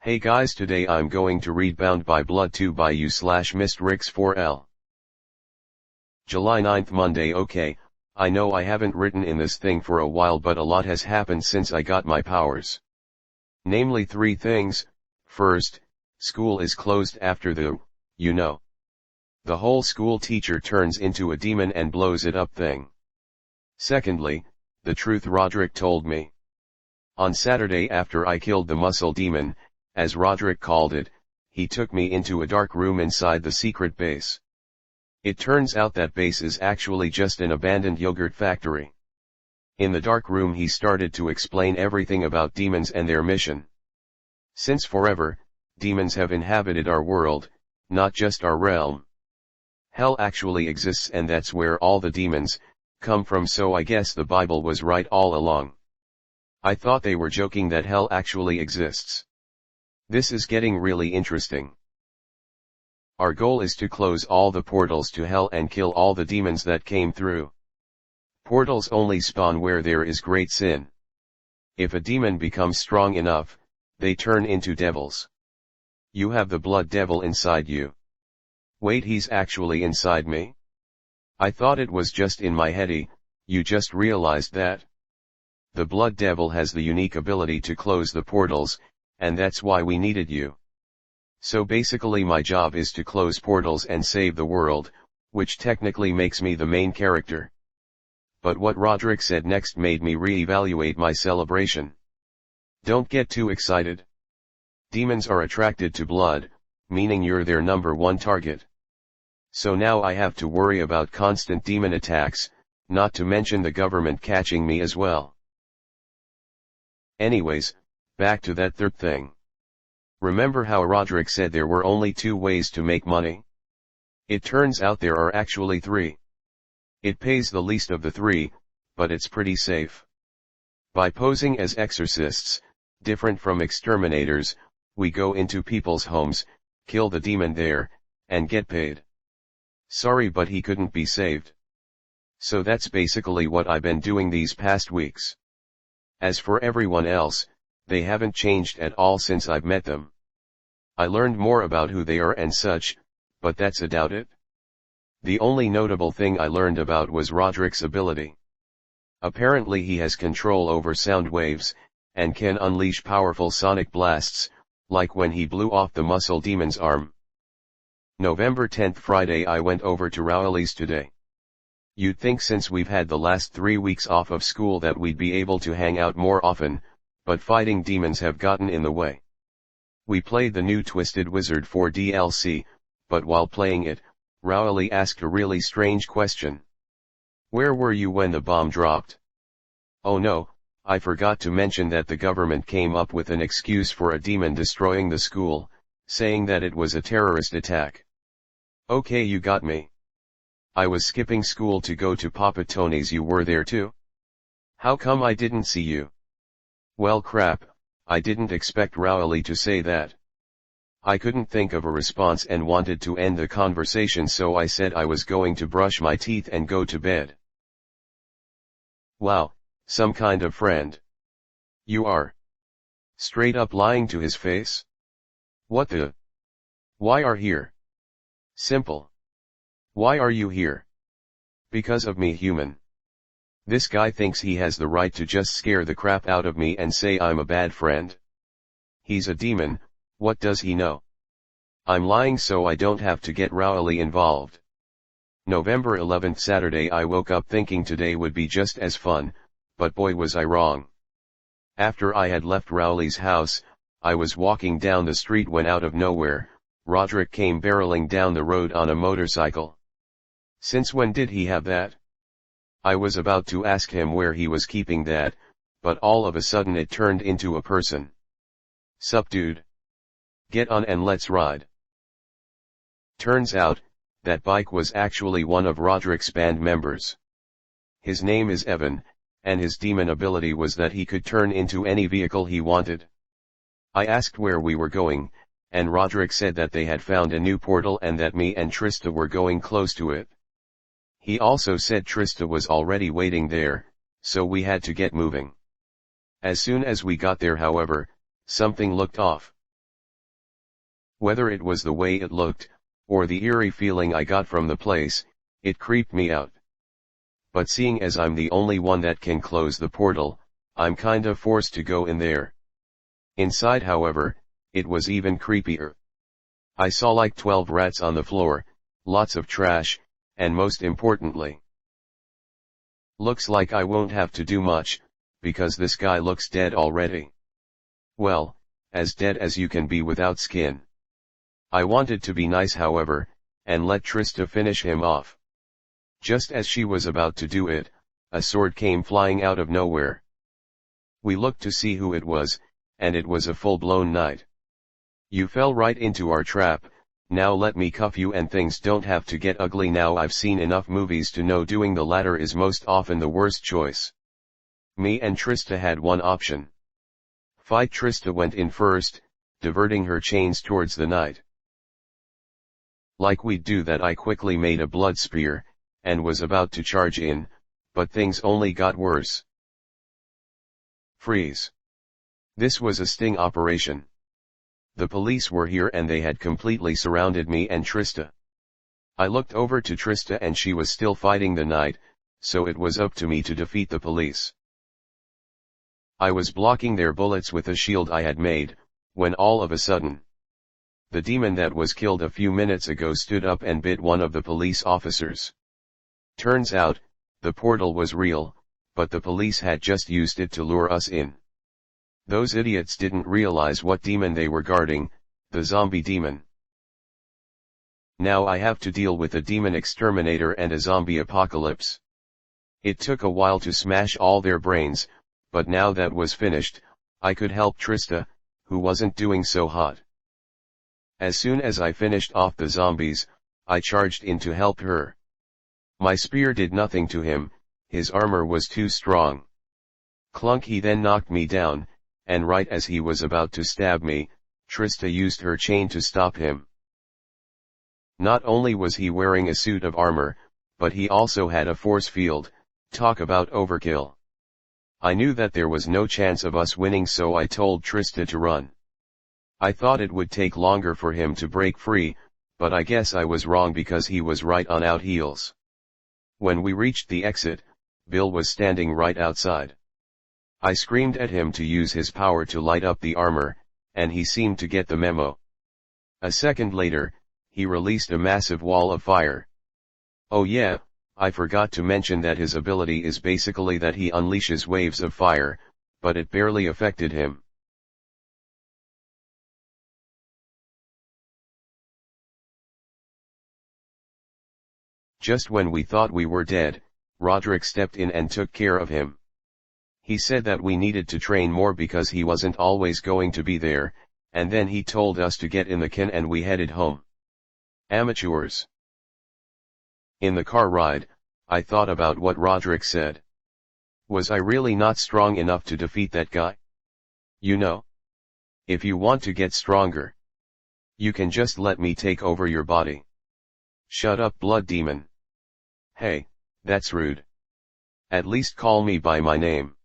Hey guys, today I'm going to read Bound by Blood 2 by u/Mistrix4L. July 9th, Monday. Okay, I know I haven't written in this thing for a while, but a lot has happened since I got my powers. Namely 3 things. First, school is closed after the whole school teacher turns into a demon and blows it up thing. Secondly, the truth Roderick told me. On Saturday, after I killed the muscle demon, as Roderick called it, he took me into a dark room inside the secret base. It turns out that base is actually just an abandoned yogurt factory. In the dark room he started to explain everything about demons and their mission. Since forever, demons have inhabited our world, not just our realm. Hell actually exists, and that's where all the demons come from, so I guess the Bible was right all along. I thought they were joking that hell actually exists. This is getting really interesting. Our goal is to close all the portals to hell and kill all the demons that came through. Portals only spawn where there is great sin. If a demon becomes strong enough, they turn into devils. You have the blood devil inside you. Wait, he's actually inside me? I thought it was just in my heady. You just realized that? The blood devil has the unique ability to close the portals, and that's why we needed you. So basically my job is to close portals and save the world, which technically makes me the main character. But what Roderick said next made me re-evaluate my celebration. Don't get too excited. Demons are attracted to blood, meaning you're their number one target. So now I have to worry about constant demon attacks, not to mention the government catching me as well. Anyways, back to that third thing. Remember how Roderick said there were only 2 ways to make money? It turns out there are actually 3. It pays the least of the 3, but it's pretty safe. By posing as exorcists, different from exterminators, we go into people's homes, kill the demon there, and get paid. Sorry, but he couldn't be saved. So that's basically what I've been doing these past weeks. As for everyone else, they haven't changed at all since I've met them. I learned more about who they are and such, but that's about it. The only notable thing I learned about was Roderick's ability. Apparently he has control over sound waves, and can unleash powerful sonic blasts, like when he blew off the muscle demon's arm. November 10th, Friday. I went over to Rowley's today. You'd think since we've had the last 3 weeks off of school that we'd be able to hang out more often, but fighting demons have gotten in the way. We played the new Twisted Wizard 4 DLC, but while playing it, Rowley asked a really strange question. Where were you when the bomb dropped? Oh no, I forgot to mention that the government came up with an excuse for a demon destroying the school, saying that it was a terrorist attack. Okay, you got me. I was skipping school to go to Papa Tony's. You were there too? How come I didn't see you? Well crap, I didn't expect Rowley to say that. I couldn't think of a response and wanted to end the conversation, so I said I was going to brush my teeth and go to bed. Wow, some kind of friend. You are. Straight up lying to his face? What the? Why are here? Simple. Why are you here? Because of me, human. This guy thinks he has the right to just scare the crap out of me and say I'm a bad friend. He's a demon, what does he know? I'm lying so I don't have to get Rowley involved. November 11th, Saturday. I woke up thinking today would be just as fun, but boy was I wrong. After I had left Rowley's house, I was walking down the street when out of nowhere, Roderick came barreling down the road on a motorcycle. Since when did he have that? I was about to ask him where he was keeping that, but all of a sudden it turned into a person. Sup dude? Get on and let's ride. Turns out, that bike was actually one of Roderick's band members. His name is Evan, and his demon ability was that he could turn into any vehicle he wanted. I asked where we were going, and Roderick said that they had found a new portal and that me and Trista were going close to it. He also said Trista was already waiting there, so we had to get moving. As soon as we got there, however, something looked off. Whether it was the way it looked, or the eerie feeling I got from the place, it creeped me out. But seeing as I'm the only one that can close the portal, I'm kinda forced to go in there. Inside, however, it was even creepier. I saw like 12 rats on the floor, lots of trash, and most importantly, looks like I won't have to do much, because this guy looks dead already. Well, as dead as you can be without skin. I wanted to be nice, however, and let Trista finish him off. Just as she was about to do it, a sword came flying out of nowhere. We looked to see who it was, and it was a full-blown knight. You fell right into our trap, now let me cuff you and things don't have to get ugly now. I've seen enough movies to know doing the latter is most often the worst choice. Me and Trista had one option. Fight. Trista went in first, diverting her chains towards the knight. Like we'd do that, I quickly made a blood spear, and was about to charge in, but things only got worse. Freeze. This was a sting operation. The police were here and they had completely surrounded me and Trista. I looked over to Trista and she was still fighting the knight, so it was up to me to defeat the police. I was blocking their bullets with a shield I had made, when all of a sudden, the demon that was killed a few minutes ago stood up and bit one of the police officers. Turns out, the portal was real, but the police had just used it to lure us in. Those idiots didn't realize what demon they were guarding, the zombie demon. Now I have to deal with a demon exterminator and a zombie apocalypse. It took a while to smash all their brains, but now that was finished, I could help Trista, who wasn't doing so hot. As soon as I finished off the zombies, I charged in to help her. My spear did nothing to him, his armor was too strong. Clunk, he then knocked me down, and right as he was about to stab me, Trista used her chain to stop him. Not only was he wearing a suit of armor, but he also had a force field. Talk about overkill. I knew that there was no chance of us winning, so I told Trista to run. I thought it would take longer for him to break free, but I guess I was wrong because he was right on out heels. When we reached the exit, Bill was standing right outside. I screamed at him to use his power to light up the armor, and he seemed to get the memo. A second later, he released a massive wall of fire. Oh yeah, I forgot to mention that his ability is basically that he unleashes waves of fire, but it barely affected him. Just when we thought we were dead, Roderick stepped in and took care of him. He said that we needed to train more because he wasn't always going to be there, and then he told us to get in the can and we headed home. Amateurs. In the car ride, I thought about what Roderick said. Was I really not strong enough to defeat that guy? You know, if you want to get stronger, you can just let me take over your body. Shut up, blood demon. Hey, that's rude. At least call me by my name.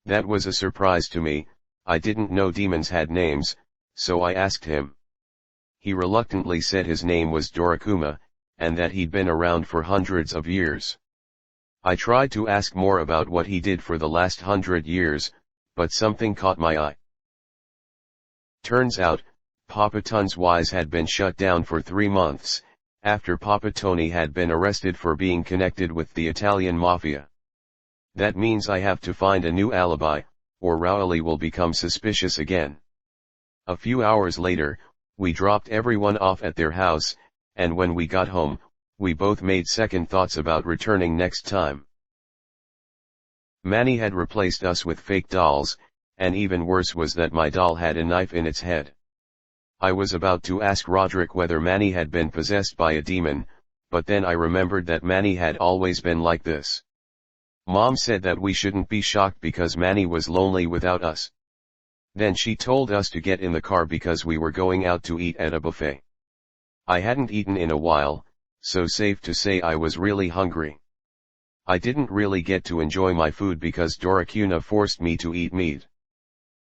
That was a surprise to me. I didn't know demons had names, so I asked him. He reluctantly said his name was Dorakuma, and that he'd been around for hundreds of years. I tried to ask more about what he did for the last 100 years, but something caught my eye. Turns out, Papa Ton's Wise had been shut down for 3 months, after Papa Tony had been arrested for being connected with the Italian mafia. That means I have to find a new alibi, or Rowley will become suspicious again. A few hours later, we dropped everyone off at their house, and when we got home, we both made second thoughts about returning next time. Manny had replaced us with fake dolls, and even worse was that my doll had a knife in its head. I was about to ask Roderick whether Manny had been possessed by a demon, but then I remembered that Manny had always been like this. Mom said that we shouldn't be shocked because Manny was lonely without us. Then she told us to get in the car because we were going out to eat at a buffet. I hadn't eaten in a while, so safe to say I was really hungry. I didn't really get to enjoy my food because Dorakuna forced me to eat meat.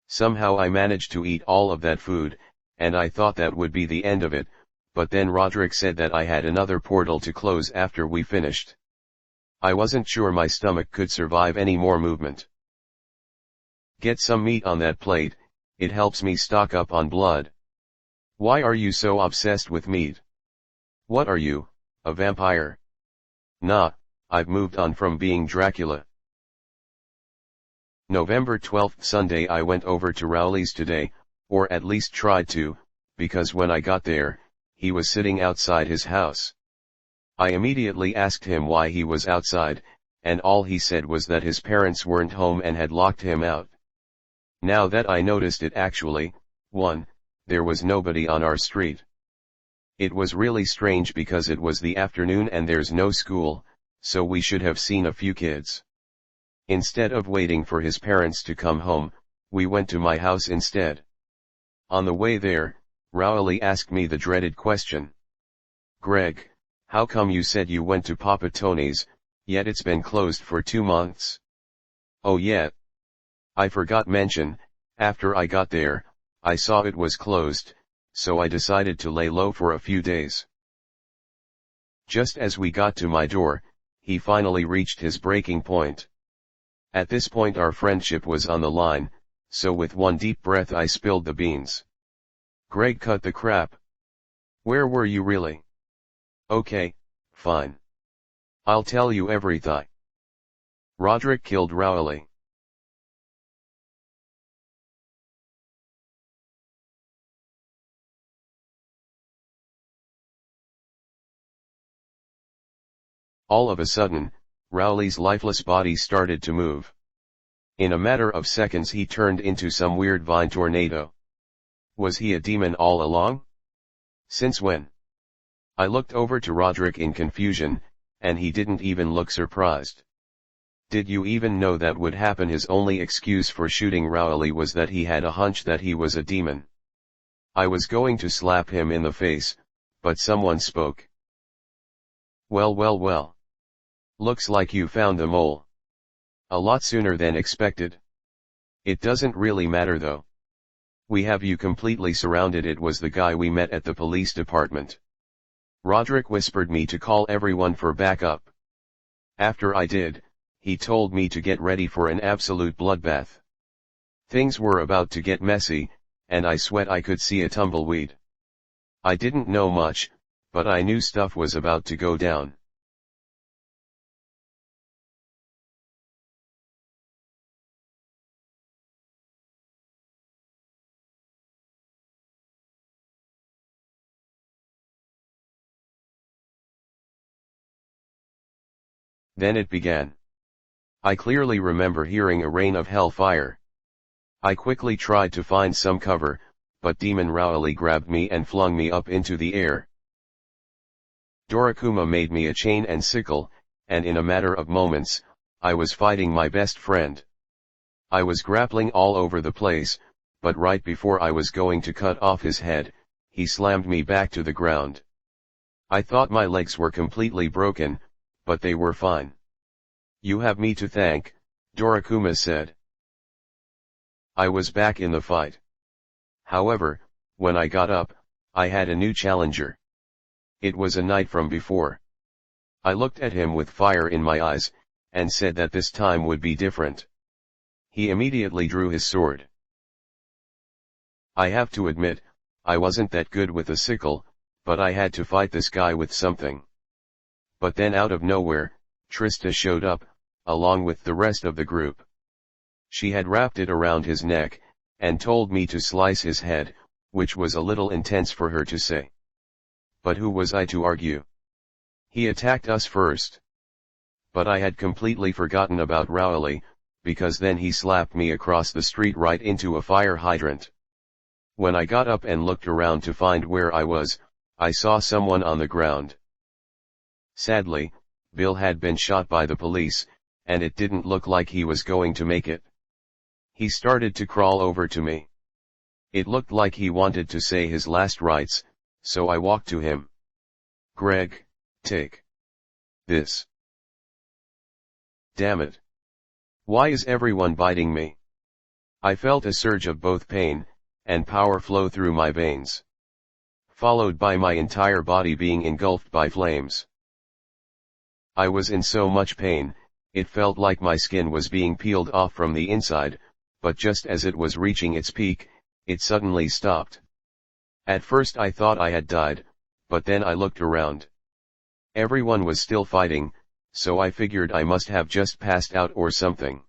Somehow I managed to eat all of that food, and I thought that would be the end of it, but then Roderick said that I had another portal to close after we finished. I wasn't sure my stomach could survive any more movement. Get some meat on that plate, it helps me stock up on blood. Why are you so obsessed with meat? What are you, a vampire? Nah, I've moved on from being Dracula. November 12th Sunday I went over to Rowley's today, or at least tried to, because when I got there, he was sitting outside his house. I immediately asked him why he was outside, and all he said was that his parents weren't home and had locked him out. Now that I noticed it actually, 1, there was nobody on our street. It was really strange because it was the afternoon and there's no school, so we should have seen a few kids. Instead of waiting for his parents to come home, we went to my house instead. On the way there, Rowley asked me the dreaded question. Greg, how come you said you went to Papa Tony's, yet it's been closed for 2 months? Oh yeah. I forgot mention, after I got there, I saw it was closed, so I decided to lay low for a few days. Just as we got to my door, he finally reached his breaking point. At this point our friendship was on the line, so with one deep breath I spilled the beans. Greg, cut the crap. Where were you really? Okay, fine. I'll tell you everything. Roderick killed Rowley. All of a sudden, Rowley's lifeless body started to move. In a matter of seconds he turned into some weird vine tornado. Was he a demon all along? Since when? I looked over to Roderick in confusion, and he didn't even look surprised. Did you even know that would happen? His only excuse for shooting Rowley was that he had a hunch that he was a demon. I was going to slap him in the face, but someone spoke. Well. Looks like you found the mole. A lot sooner than expected. It doesn't really matter though. We have you completely surrounded. It was the guy we met at the police department. Roderick whispered me to call everyone for backup. After I did, he told me to get ready for an absolute bloodbath. Things were about to get messy, and I sweat I could see a tumbleweed. I didn't know much, but I knew stuff was about to go down. Then it began. I clearly remember hearing a rain of hellfire. I quickly tried to find some cover, but Demon Rowley grabbed me and flung me up into the air. Dorakuma made me a chain and sickle, and in a matter of moments, I was fighting my best friend. I was grappling all over the place, but right before I was going to cut off his head, he slammed me back to the ground. I thought my legs were completely broken, but they were fine. You have me to thank, Dorakuma said. I was back in the fight. However, when I got up, I had a new challenger. It was a knight from before. I looked at him with fire in my eyes, and said that this time would be different. He immediately drew his sword. I have to admit, I wasn't that good with a sickle, but I had to fight this guy with something. But then out of nowhere, Trista showed up, along with the rest of the group. She had wrapped it around his neck, and told me to slice his head, which was a little intense for her to say. But who was I to argue? He attacked us first. But I had completely forgotten about Rowley, because then he slapped me across the street right into a fire hydrant. When I got up and looked around to find where I was, I saw someone on the ground. Sadly, Bill had been shot by the police, and it didn't look like he was going to make it. He started to crawl over to me. It looked like he wanted to say his last rites, so I walked to him. Greg, take this. Damn it. Why is everyone biting me? I felt a surge of both pain, and power flow through my veins, followed by my entire body being engulfed by flames. I was in so much pain, it felt like my skin was being peeled off from the inside, but just as it was reaching its peak, it suddenly stopped. At first I thought I had died, but then I looked around. Everyone was still fighting, so I figured I must have just passed out or something.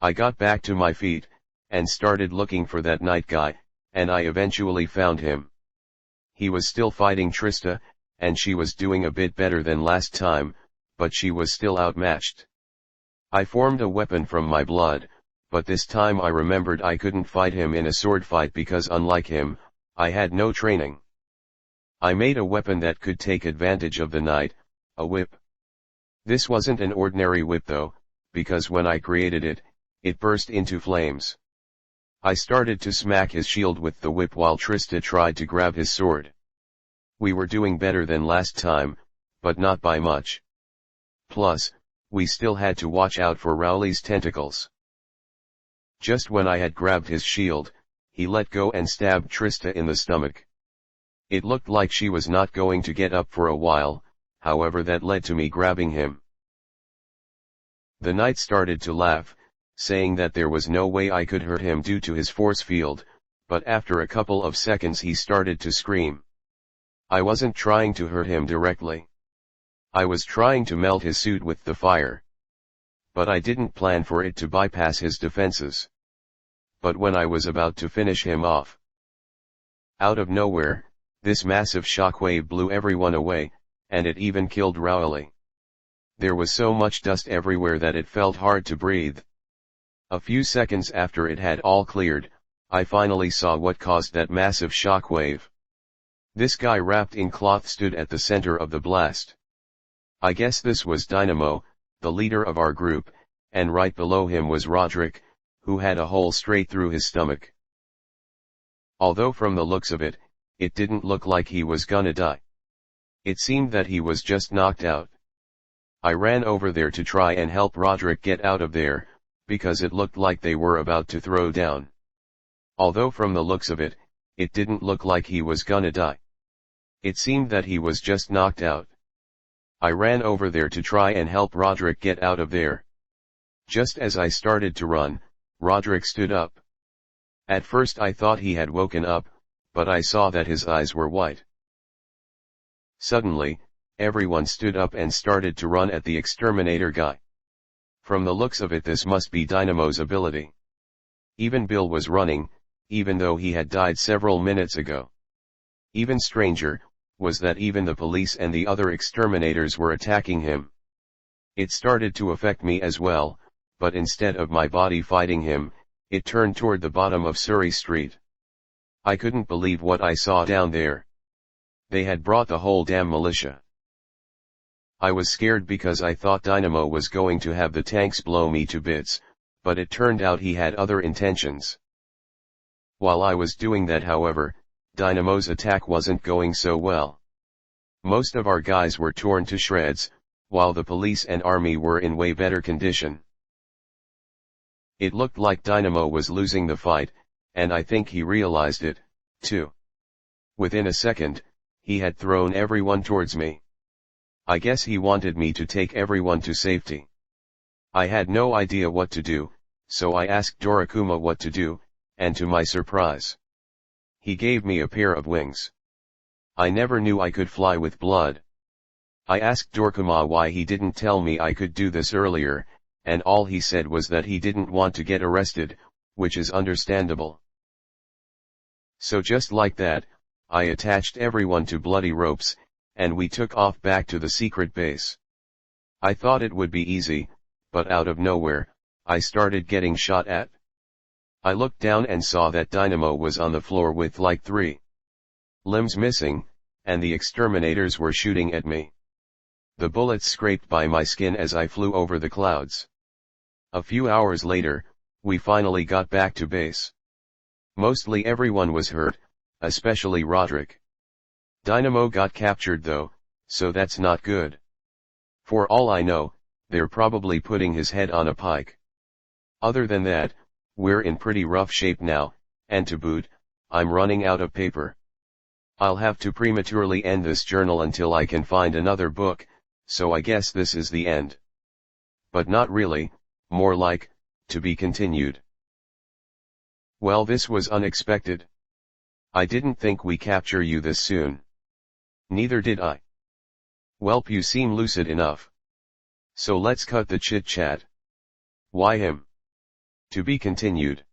I got back to my feet, and started looking for that night guy, and I eventually found him. He was still fighting Trista, and she was doing a bit better than last time, but she was still outmatched. I formed a weapon from my blood, but this time I remembered I couldn't fight him in a sword fight because unlike him, I had no training. I made a weapon that could take advantage of the night, a whip. This wasn't an ordinary whip though, because when I created it, it burst into flames. I started to smack his shield with the whip while Trista tried to grab his sword. We were doing better than last time, but not by much. Plus, we still had to watch out for Rowley's tentacles. Just when I had grabbed his shield, he let go and stabbed Trista in the stomach. It looked like she was not going to get up for a while, however that led to me grabbing him. The knight started to laugh, saying that there was no way I could hurt him due to his force field, but after a couple of seconds he started to scream. I wasn't trying to hurt him directly. I was trying to melt his suit with the fire. But I didn't plan for it to bypass his defenses. But when I was about to finish him off, out of nowhere, this massive shockwave blew everyone away, and it even killed Rowley. There was so much dust everywhere that it felt hard to breathe. A few seconds after it had all cleared, I finally saw what caused that massive shockwave. This guy wrapped in cloth stood at the center of the blast. I guess this was Dynamo, the leader of our group, and right below him was Roderick, who had a hole straight through his stomach. Although from the looks of it, it didn't look like he was gonna die. It seemed that he was just knocked out. I ran over there to try and help Roderick get out of there, because it looked like they were about to throw down. Although from the looks of it, it didn't look like he was gonna die. It seemed that he was just knocked out. I ran over there to try and help Roderick get out of there. Just as I started to run, Roderick stood up. At first I thought he had woken up, but I saw that his eyes were white. Suddenly, everyone stood up and started to run at the exterminator guy. From the looks of it, this must be Dynamo's ability. Even Bill was running, even though he had died several minutes ago. Even stranger, was that even the police and the other exterminators were attacking him. It started to affect me as well, but instead of my body fighting him, it turned toward the bottom of Surrey Street. I couldn't believe what I saw down there. They had brought the whole damn militia. I was scared because I thought Dynamo was going to have the tanks blow me to bits, but it turned out he had other intentions. While I was doing that, however, Dynamo's attack wasn't going so well. Most of our guys were torn to shreds, while the police and army were in way better condition. It looked like Dynamo was losing the fight, and I think he realized it, too. Within a second, he had thrown everyone towards me. I guess he wanted me to take everyone to safety. I had no idea what to do, so I asked Dorakuma what to do, and to my surprise, he gave me a pair of wings. I never knew I could fly with blood. I asked Dorakuma why he didn't tell me I could do this earlier, and all he said was that he didn't want to get arrested, which is understandable. So just like that, I attached everyone to bloody ropes, and we took off back to the secret base. I thought it would be easy, but out of nowhere, I started getting shot at. I looked down and saw that Dynamo was on the floor with like 3 limbs missing, and the exterminators were shooting at me. The bullets scraped by my skin as I flew over the clouds. A few hours later, we finally got back to base. Mostly everyone was hurt, especially Roderick. Dynamo got captured though, so that's not good. For all I know, they're probably putting his head on a pike. Other than that, we're in pretty rough shape now, and to boot, I'm running out of paper. I'll have to prematurely end this journal until I can find another book, so I guess this is the end. But not really, more like, to be continued. Well, this was unexpected. I didn't think we capture you this soon. Neither did I. Welp, you seem lucid enough. So let's cut the chit-chat. Why him? To be continued.